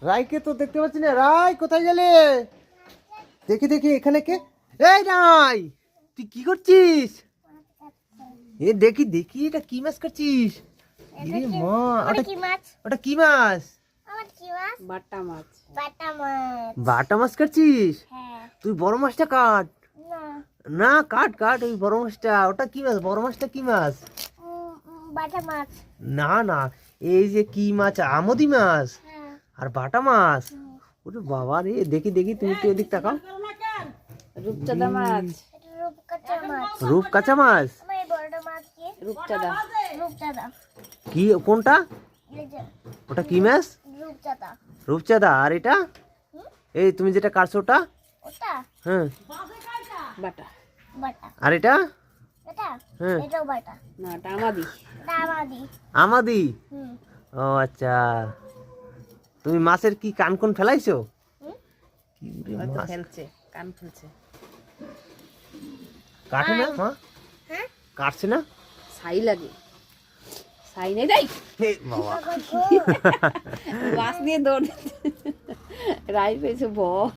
রাইকে তো দেখতে পাচ্ছি না। রাই কোথায় গেলে? দেখি দেখি এখানে কে? এই রাই, তুই কি করছিস? এ দেখি দেখি, এটা কি মাছ করছিস? ইরে মা, ওটা কি মাছ? ওটা কি মাছ? আমার কি মাছ? বাটা মাছ। বাটা মাছ। বাটা মাছ কাটছিস? হ্যাঁ। তুই বড় মাছটা কাট। না, না, কাট কাট ওই বড় মাছটা। ওটা কি মাছ? বড় মাছটা কি মাছ? বাটা মাছ। না না, এই যে কি মাছ, আমদি মাছ হ্যাঁ। আর বাটা মাছ। ওরে বাবা রে, দেখি দেখি, তুমি একটু এদিক তাকাও। রূপচাঁদা মাছ। এটা রূপকাঁচা মাছ। রূপ কাঁচা মাছ। আমার এই বড় মাছ কি? রূপচাঁদা। রূপচাঁদা। কি কোনটা? এই যে ওটা কি মাছ? রূপচাঁদা। রূপচাঁদা। আর এটা? এই তুমি যেটা কাটছো ওটা? ওটা হ্যাঁ। বাটা। বাটা। আর এটা? এটা হ্যাঁ। এটাও বাটা। না, এটা আমাদি। এটা আমাদি। আমাদি। হুম। ও আচ্ছা, তুমি মাছের কি কান কোন ফেলাইছো? কি রে হয়তো মাছ? ফেলছে, কান ফেলছে। কাটে না মা? হ্যাঁ? কাটছে না? ছাই লাগে। ছাই নেই তাই হে বাবা, মাছ নিয়ে দৌড়। রাই পেয়েছে ভয়।